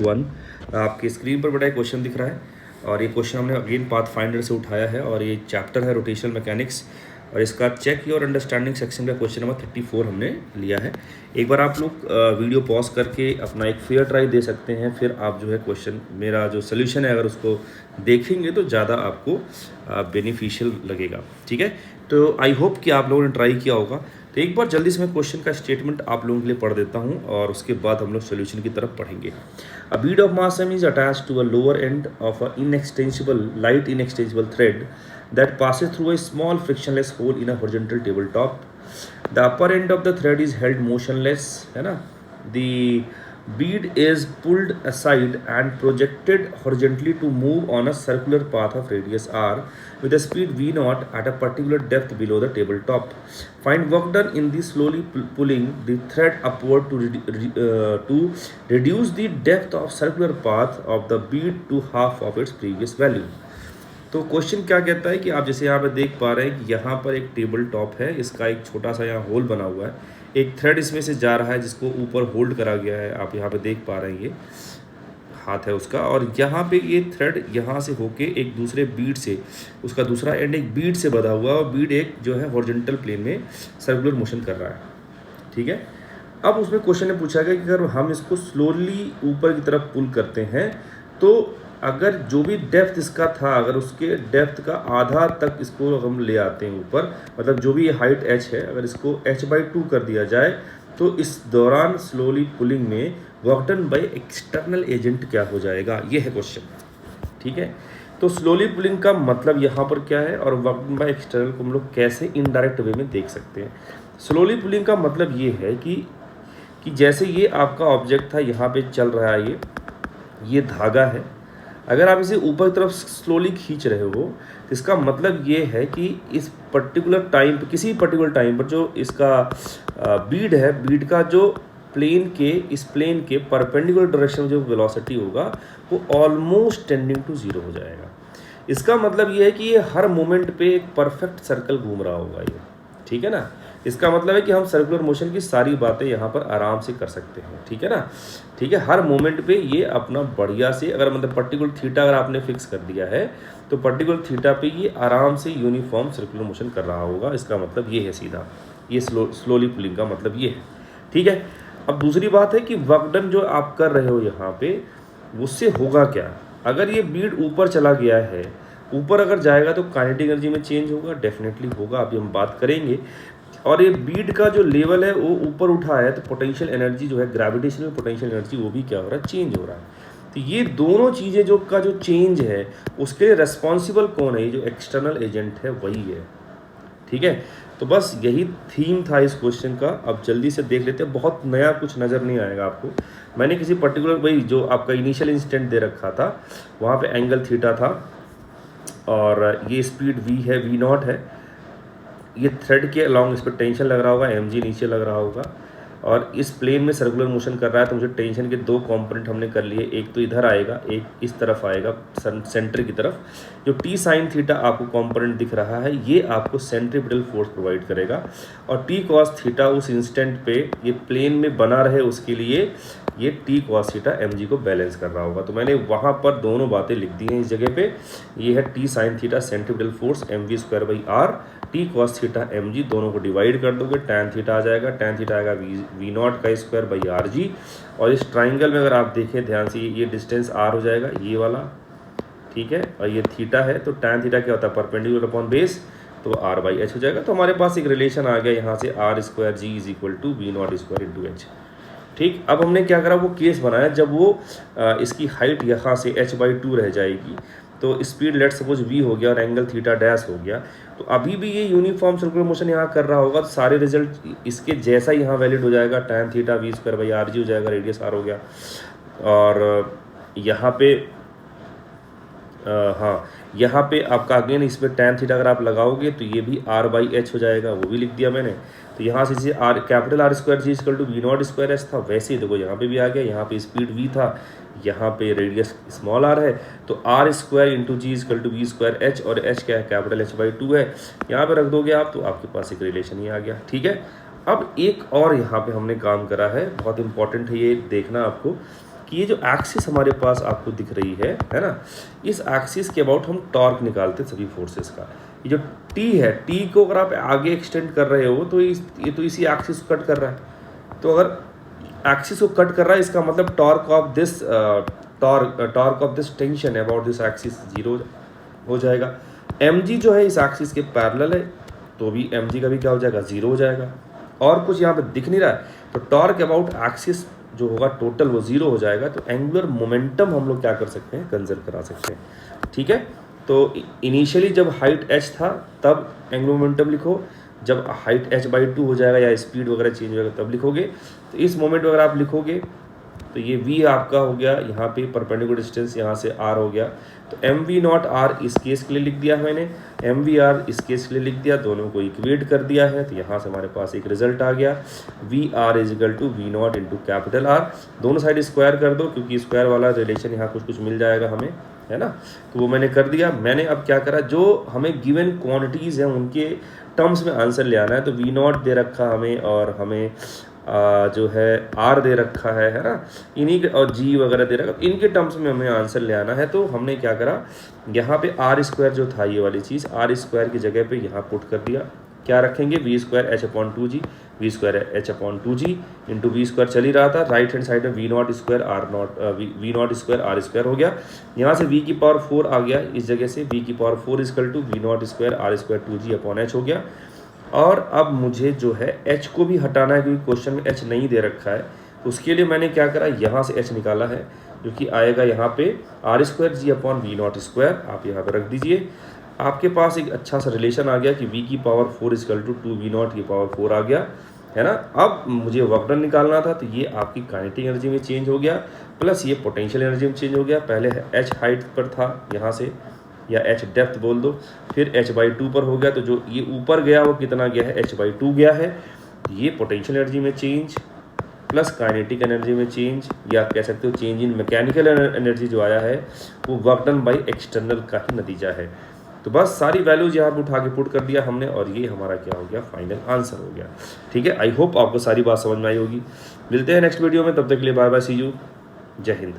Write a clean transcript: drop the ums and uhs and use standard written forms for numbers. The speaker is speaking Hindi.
वन आपकी स्क्रीन पर बड़ा एक क्वेश्चन दिख रहा है और ये क्वेश्चन हमने अगेन पाथ फाइंडर से उठाया है और ये चैप्टर है रोटेशनल मैकेनिक्स और इसका चेक योर अंडरस्टैंडिंग सेक्शन का क्वेश्चन नंबर 34 हमने लिया है। एक बार आप लोग वीडियो पॉज करके अपना एक फेयर ट्राई दे सकते हैं, फिर आप जो है क्वेश्चन मेरा जो सोल्यूशन है अगर उसको देखेंगे तो ज़्यादा आपको बेनिफिशियल लगेगा। ठीक है, तो आई होप कि आप लोगों ने ट्राई किया होगा। तो एक बार जल्दी से मैं क्वेश्चन का स्टेटमेंट आप लोगों के लिए पढ़ देता हूं और उसके बाद हम लोग सोल्यूशन की तरफ पढ़ेंगे। A bead of mass m is attached to a lower end of a light inextensible thread that passes through a small frictionless hole in a horizontal tabletop. The upper end of the thread is held motionless, है ना। The bead is pulled aside and projected horizontally to move on a circular path of radius r with a speed v naught at a particular depth below the tabletop. Find work done in the slowly pulling the thread upward to reduce the depth of circular path of the bead to half of its previous value. तो क्वेश्चन क्या कहता है कि आप जैसे यहाँ पे देख पा रहे हैं कि यहाँ पर एक टेबल टॉप है, इसका एक छोटा सा यहाँ होल बना हुआ है, एक थ्रेड इसमें से जा रहा है जिसको ऊपर होल्ड करा गया है। आप यहाँ पे देख पा रहे हैं ये हाथ है उसका, और यहाँ पे ये थ्रेड यहाँ से होके एक दूसरे बीड से, उसका दूसरा एंड एक बीड से बंधा हुआ है और बीड एक जो है हॉरिजॉन्टल प्लेन में सर्कुलर मोशन कर रहा है। ठीक है, अब उसमें क्वेश्चन ने पूछा गया कि अगर हम इसको स्लोली ऊपर की तरफ पुल करते हैं तो अगर जो भी डेप्थ इसका था, अगर उसके डेप्थ का आधा तक इसको हम ले आते हैं ऊपर, मतलब जो भी ये हाइट h है, अगर इसको h/2 कर दिया जाए तो इस दौरान स्लोली पुलिंग में work done by external agent क्या हो जाएगा, ये है क्वेश्चन। ठीक है, तो स्लोली पुलिंग का मतलब यहाँ पर क्या है और वर्क डन बाय एक्सटर्नल को हम लोग कैसे इनडायरेक्ट वे में देख सकते हैं। स्लोली पुलिंग का मतलब ये है कि जैसे ये आपका ऑब्जेक्ट था, यहाँ पे चल रहा है, ये धागा है, अगर आप इसे ऊपर की तरफ स्लोली खींच रहे हो तो इसका मतलब ये है कि इस पर्टिकुलर टाइम पर, किसी पर्टिकुलर टाइम पर जो इसका बीड है, बीड का जो इस प्लेन के परपेंडिकुलर डायरेक्शन में जो वेलोसिटी होगा वो ऑलमोस्ट टेंडिंग टू जीरो हो जाएगा। इसका मतलब ये है कि ये हर मोमेंट पे एक परफेक्ट सर्कल घूम रहा होगा ये। ठीक है ना, इसका मतलब है कि हम सर्कुलर मोशन की सारी बातें यहाँ पर आराम से कर सकते हैं। ठीक है ना, ठीक है, हर मोमेंट पे ये अपना बढ़िया से, अगर मतलब पर्टिकुलर थीटा अगर आपने फिक्स कर दिया है तो पर्टिकुलर थीटा पे ये आराम से यूनिफॉर्म सर्कुलर मोशन कर रहा होगा। इसका मतलब ये है सीधा, ये स्लोली पुलिंग का मतलब ये है। ठीक है, अब दूसरी बात है कि वर्क डन जो आप कर रहे हो यहाँ पे, उससे होगा क्या। अगर ये बीड ऊपर चला गया है, ऊपर अगर जाएगा तो काइनेटिक एनर्जी में चेंज होगा, डेफिनेटली होगा, अभी हम बात करेंगे। और ये बीड का जो लेवल है वो ऊपर उठा है तो पोटेंशियल एनर्जी जो है, ग्रेविटेशनल पोटेंशियल एनर्जी, वो भी क्या हो रहा है, चेंज हो रहा है। तो ये दोनों चीज़ें जो चेंज है उसके लिए रेस्पॉन्सिबल कौन है, ये जो एक्सटर्नल एजेंट है वही है। ठीक है, तो बस यही थीम था इस क्वेश्चन का। अब जल्दी से देख लेते हैं, बहुत नया कुछ नज़र नहीं आएगा आपको। मैंने किसी पर्टिकुलर, वही जो आपका इनिशियल इंस्टेंट दे रखा था वहाँ पे एंगल थीटा था और ये स्पीड v है, v नॉट है, ये थ्रेड के अलॉन्ग इस पर टेंशन लग रहा होगा, mg नीचे लग रहा होगा और इस प्लेन में सर्कुलर मोशन कर रहा है। तो मुझे टेंशन के दो कंपोनेंट हमने कर लिए, एक तो इधर आएगा, एक इस तरफ आएगा सेंटर की तरफ। जो t साइन थीटा आपको कंपोनेंट दिख रहा है ये आपको सेंट्रीपिटल फोर्स प्रोवाइड करेगा और t कॉस थीटा उस इंस्टेंट पे ये प्लेन में बना रहे उसके लिए ये t कॉस थीटा mg को बैलेंस कर रहा होगा। तो मैंने वहाँ पर दोनों बातें लिख दी हैं इस जगह पे। ये है t sine theta centripetal force mv²/r, t cos theta mg, दोनों को डिवाइड कर दोगे टैन थीटा आ जाएगा, टैन थीटा आएगा v नॉट का स्क्वायर/rg। और इस ट्राइंगल में अगर आप देखें ध्यान से, ये डिस्टेंस r हो जाएगा, ये वाला। ठीक है, और ये थीटा है तो टैन थीटा क्या होता है, परपेंडिकुलर अपॉन बेस, तो r/h हो जाएगा। तो हमारे पास एक रिलेशन आ गया यहाँ से, r²g = v not square × h। ठीक, अब हमने क्या करा, वो केस बनाया जब वो इसकी हाइट यहाँ से h/2 रह जाएगी तो स्पीड लेट सपोज v हो गया और एंगल थीटा डैश हो गया, तो अभी भी ये यूनिफॉर्म सर्कुलर मोशन यहाँ कर रहा होगा। तो सारे रिजल्ट इसके जैसा यहाँ वैलिड हो जाएगा, टैन थीटा v²/rg हो जाएगा, रेडियस r हो गया। और यहाँ पे हाँ, यहाँ पे आपका अगेन इस पर टैन थीटा अगर आप लगाओगे तो ये भी r/h हो जाएगा, वो भी लिख दिया मैंने। तो यहाँ से जैसे capital R²g = v not square h था, वैसे ही देखो यहाँ पे भी आ गया। यहाँ पे स्पीड v था, यहाँ पे रेडियस स्मॉल r है, तो r² × g = v² h, और h क्या है, कैपिटल h/2 है। यहाँ पे रख दोगे आप तो आपके पास एक रिलेशन ही आ गया। ठीक है, अब एक और यहाँ पे हमने काम करा है, बहुत इंपॉर्टेंट है ये देखना आपको, कि ये जो एक्सिस हमारे पास आपको दिख रही है ना, इस एक्सिस के अबाउट हम टॉर्क निकालते हैं सभी फोर्सेस का। ये जो टी है, टी को अगर आप आगे एक्सटेंड कर रहे हो तो ये तो इसी एक्सिस को कट कर रहा है। तो अगर एक्सिस को कट कर रहा है, इसका मतलब torque of this tension about this axis 0 हो जाएगा। mg जो है इस एक्सिस के पैरेलल है, तो भी mg का भी क्या हो जाएगा, 0 हो जाएगा। और कुछ यहाँ पे दिख नहीं रहा है, तो टॉर्क अबाउट एक्सिस जो होगा टोटल वो 0 हो जाएगा। तो एंगुलर मोमेंटम हम लोग क्या कर सकते हैं, कंजर्व करा सकते हैं। ठीक है, तो इनिशियली जब हाइट h था तब एंगुलर मोमेंटम लिखो, जब हाइट h/2 हो जाएगा या स्पीड वगैरह चेंज होगा तब लिखोगे। तो इस मोमेंट अगर आप लिखोगे तो ये v आपका हो गया, यहाँ पे परपेंडिकुलर डिस्टेंस यहाँ से r हो गया। तो mv0r इस केस के लिए लिख दिया मैंने, mvr इस केस के लिए लिख दिया, दोनों को इक्वेट कर दिया है। तो यहाँ से हमारे पास एक रिजल्ट आ गया, vr = v0 into capital R। दोनों साइड स्क्वायर कर दो, क्योंकि स्क्वायर वाला रिलेशन यहाँ कुछ मिल जाएगा हमें, है ना। तो वो मैंने कर दिया। मैंने अब क्या करा, जो हमें गिवन क्वांटिटीज़ हैं उनके टर्म्स में आंसर ले आना है। तो v0 दे रखा हमें, और हमें जो है r दे रखा है ना, इन्हीं के, और g वगैरह दे रखा, इनके टर्म्स में हमें आंसर ले आना है। तो हमने क्या करा, यहाँ पे r² जो था ये वाली चीज़, r² की जगह पे यहाँ पुट कर दिया। क्या रखेंगे, v² h/2g, v² h/2g into v² चल ही रहा था, राइट हैंड साइड में v0² r² हो गया। यहाँ से v⁴ आ गया, इस जगह से v⁴ = v0² r² 2g/h हो गया। और अब मुझे जो है h को भी हटाना है, क्योंकि क्वेश्चन में h नहीं दे रखा है। तो उसके लिए मैंने क्या करा, यहाँ से h निकाला है, जो कि आएगा यहाँ पे r²g/v0²। आप यहाँ पे रख दीजिए। आपके पास एक अच्छा सा रिलेशन आ गया कि v⁴ = 2v0⁴ आ गया, है ना। अब मुझे वर्क डन निकालना था, तो ये आपकी काइनेटिक एनर्जी में चेंज हो गया, प्लस ये पोटेंशियल एनर्जी में चेंज हो गया। पहले h हाइट पर था यहाँ से, या h डेप्थ बोल दो, फिर h/2 पर हो गया। तो जो ये ऊपर गया वो कितना गया है, h/2 गया है। ये पोटेंशियल एनर्जी में चेंज प्लस काइनेटिक एनर्जी में चेंज, या कह सकते हो चेंज इन मैकेनिकल एनर्जी जो आया है वो वर्क डन बाय एक्सटर्नल का ही नतीजा है। तो बस सारी वैल्यूज यहाँ पर उठा के पुट कर दिया हमने, और ये हमारा क्या हो गया, फाइनल आंसर हो गया। ठीक है, आई होप आपको सारी बात समझ में आई होगी। मिलते हैं नेक्स्ट वीडियो में, तब तक के लिए बाय बाय, सी यू, जय हिंद।